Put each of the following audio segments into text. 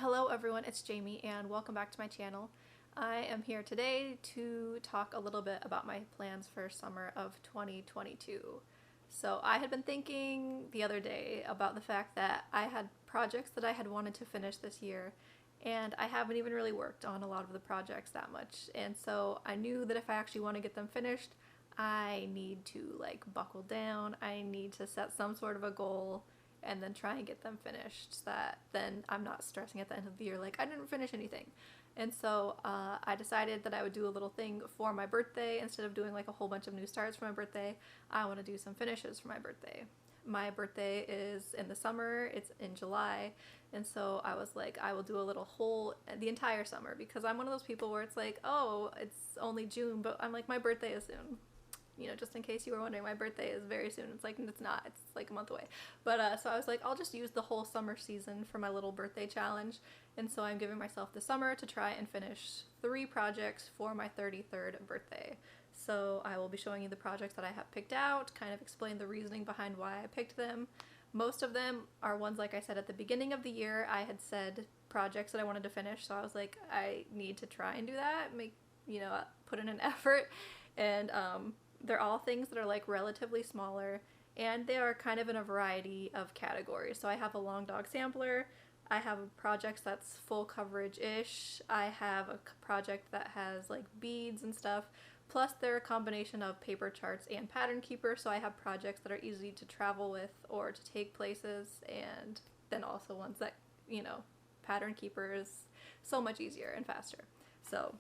Hello everyone, it's Jamie and welcome back to my channel. I am here today to talk a little bit about my plans for summer of 2022. So I had been thinking the other day about the fact that I had projects that I had wanted to finish this year, and I haven't even really worked on a lot of the projects that much. And so I knew that if I actually want to get them finished, I need to buckle down. I need to set some sort of a goal and then try and get them finished so that then I'm not stressing at the end of the year like I didn't finish anything. And so I decided that I would do a little thing for my birthday. Instead of doing like a whole bunch of new starts for my birthday, I want to do some finishes for my birthday. My birthday is in the summer, it's in July, and so I was like, I will do a little the entire summer, because I'm one of those people where it's like, oh, it's only June, but I'm like, my birthday is soon. You know, just in case you were wondering, my birthday is very soon. It's like, it's not, it's like a month away. But so I was like, I'll just use the whole summer season for my little birthday challenge. And so I'm giving myself the summer to try and finish 3 projects for my 33rd birthday. So I will be showing you the projects that I have picked out, kind of explain the reasoning behind why I picked them. Most of them are ones, like I said, at the beginning of the year, I had said projects that I wanted to finish. So I was like, I need to try and do that, put in an effort. And they're all things that are like relatively smaller, and they are kind of in a variety of categories. So I have a long dog sampler, I have a project that's full coverage-ish, I have a project that has like beads and stuff, plus they're a combination of paper charts and pattern keeper, so I have projects that are easy to travel with or to take places, and then also ones that, pattern keeper is so much easier and faster. So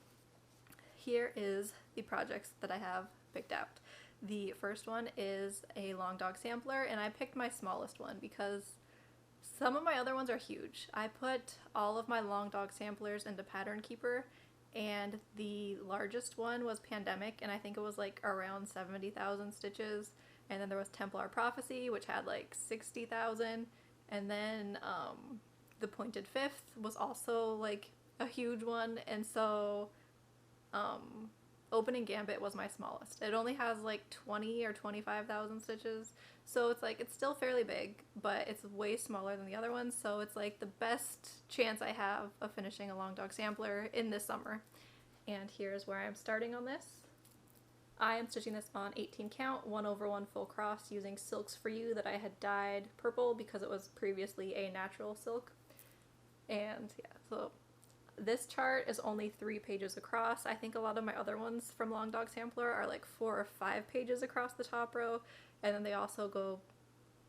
here is the projects that I have picked out. The first one is a long dog sampler, and I picked my smallest one because some of my other ones are huge. I put all of my long dog samplers into pattern keeper, and the largest one was Pandemic, and I think it was like around 70,000 stitches. And then there was Templar Prophecy, which had like 60,000, and then the Pointed Fifth was also like a huge one. And so Opening Gambit was my smallest. It only has like 20 or 25,000 stitches, so it's like, it's still fairly big, but it's way smaller than the other ones, so it's like the best chance I have of finishing a long dog sampler in this summer. And here's where I'm starting on this. I am stitching this on 18 count, 1/1 full cross, using Silks For You that I had dyed purple because it was previously a natural silk. And yeah, so this chart is only 3 pages across. I think a lot of my other ones from Long Dog Sampler are like 4 or 5 pages across the top row, and then they also go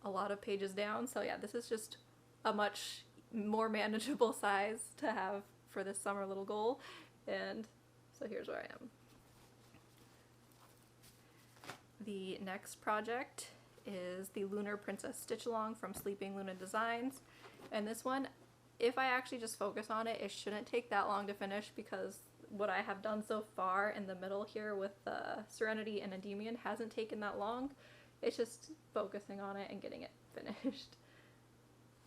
a lot of pages down. So yeah, this is just a much more manageable size to have for this summer little goal. And so here's where I am. The next project is the Lunar Princess Stitch Along from Sleeping Luna Designs, and this one, if I actually just focus on it, it shouldn't take that long to finish, because what I have done so far in the middle here with Serenity and Endymion hasn't taken that long. It's just focusing on it and getting it finished.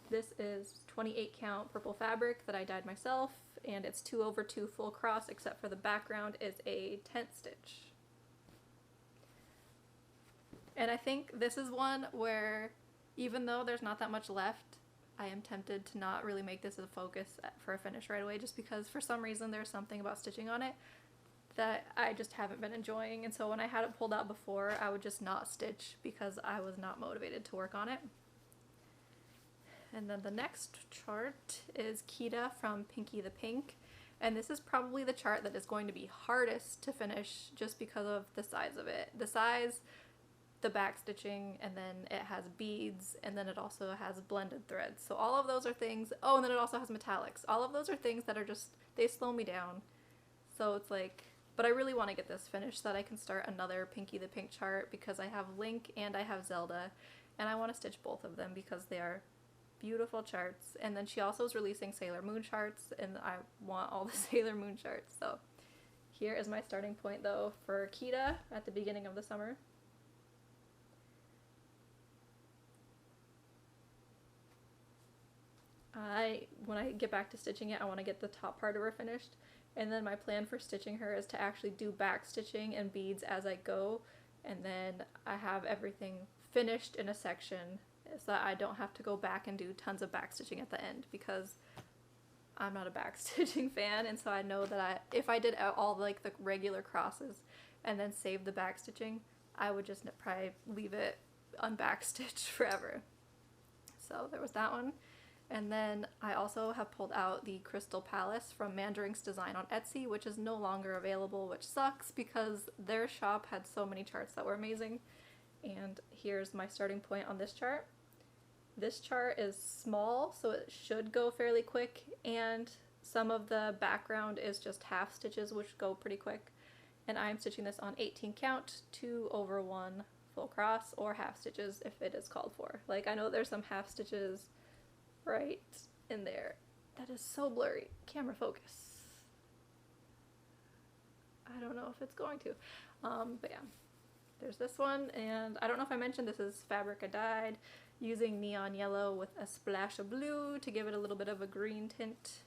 This is 28 count purple fabric that I dyed myself, and it's 2/2 full cross, except for the background is a tent stitch. And I think this is one where, even though there's not that much left, I am tempted to not really make this a focus for a finish right away, just because for some reason there's something about stitching on it that I just haven't been enjoying. And so when I had it pulled out before, I would just not stitch because I was not motivated to work on it. And then the next chart is Kita from Pinky the Pink, and this is probably the chart that is going to be hardest to finish just because of the size of it. The size, the back stitching, and then it has beads, and then it also has blended threads. So all of those are things, oh, and then it also has metallics. All of those are things that are just, they slow me down. So it's like, but I really want to get this finished so that I can start another Pinky the Pink chart, because I have Link and I have Zelda, and I want to stitch both of them because they are beautiful charts. And then she also is releasing Sailor Moon charts, and I want all the Sailor Moon charts. So here is my starting point though for Kita at the beginning of the summer. When I get back to stitching it, I want to get the top part of her finished, and then my plan for stitching her is to actually do back stitching and beads as I go, and then I have everything finished in a section so that I don't have to go back and do tons of back stitching at the end, because I'm not a backstitching fan, and so I know that if I did all like the regular crosses and then save the backstitching, I would just probably leave it unbackstitched forever. So there was that one. And then I also have pulled out the Crystal Palace from Mandarink's Design on Etsy, which is no longer available, which sucks because their shop had so many charts that were amazing. And here's my starting point on this chart. This chart is small, so it should go fairly quick, and some of the background is just half stitches, which go pretty quick. And I'm stitching this on 18 count, 2/1 full cross, or half stitches if it is called for. Like, I know there's some half stitches right in there. That is so blurry. Camera focus. I don't know if it's going to. But yeah, there's this one, and I don't know if I mentioned this is fabric I dyed using neon yellow with a splash of blue to give it a little bit of a green tint.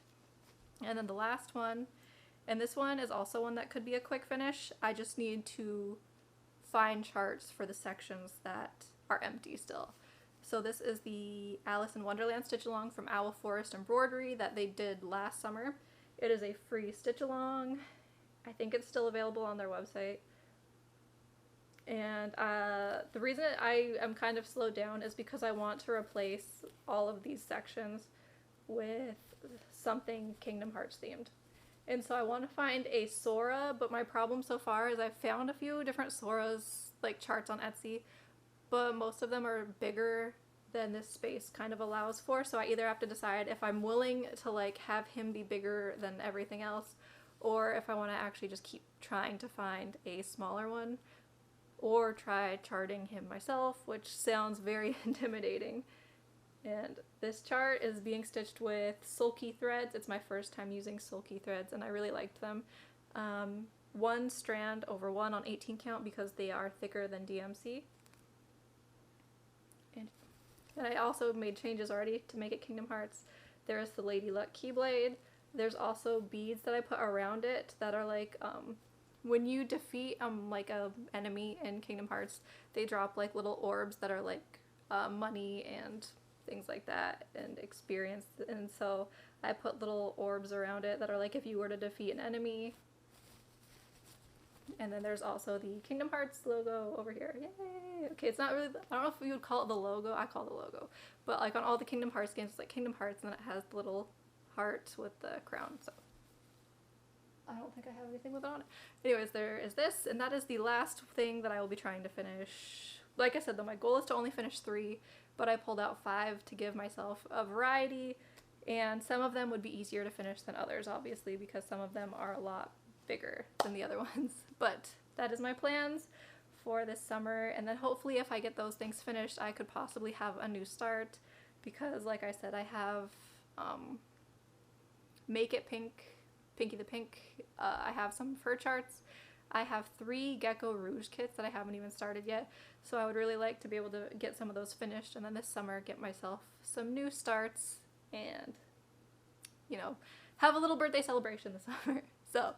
And then the last one, and this one is also one that could be a quick finish. I just need to find charts for the sections that are empty still. So this is the Alice in Wonderland stitch along from Owl Forest Embroidery that they did last summer. It is a free stitch along. I think it's still available on their website. And the reason I am kind of slowed down is because I want to replace all of these sections with something Kingdom Hearts themed. And so I want to find a Sora, but my problem so far is I've found a few different Soras, like charts on Etsy, but most of them are bigger than this space kind of allows for, so I either have to decide if I'm willing to like have him be bigger than everything else, or if I want to actually just keep trying to find a smaller one, or try charting him myself, which sounds very intimidating. And this chart is being stitched with sulky threads. It's my first time using sulky threads, and I really liked them. 1 strand over 1 on 18 count because they are thicker than DMC. And I also made changes already to make it Kingdom Hearts. There's the Lady Luck Keyblade. There's also beads that I put around it that are like, when you defeat like a enemy in Kingdom Hearts, they drop like little orbs that are like money and things like that and experience. And so I put little orbs around it that are like if you were to defeat an enemy. And then there's also the Kingdom Hearts logo over here. Yay! Okay, it's not really, I don't know if you would call it the logo. I call it the logo. But like on all the Kingdom Hearts games, it's like Kingdom Hearts, and then it has the little heart with the crown. So I don't think I have anything with it on it. Anyways, there is this, and that is the last thing that I will be trying to finish. Like I said though, my goal is to only finish 3, but I pulled out 5 to give myself a variety, and some of them would be easier to finish than others, obviously, because some of them are a lot bigger than the other ones. But that is my plans for this summer, and then hopefully if I get those things finished, I could possibly have a new start, because like I said, I have Make It Pink, Pinky the Pink, I have some fur charts, I have 3 Gecko Rouge kits that I haven't even started yet, so I would really like to be able to get some of those finished, and then this summer get myself some new starts and, you know, have a little birthday celebration this summer. So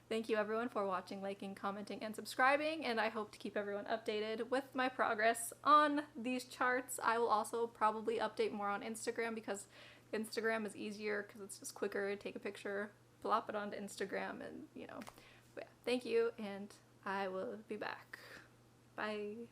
thank you everyone for watching, liking, commenting, and subscribing, and I hope to keep everyone updated with my progress on these charts. I will also probably update more on Instagram because Instagram is easier because it's just quicker. Take a picture, plop it onto Instagram, and you know. But yeah, thank you, and I will be back. Bye.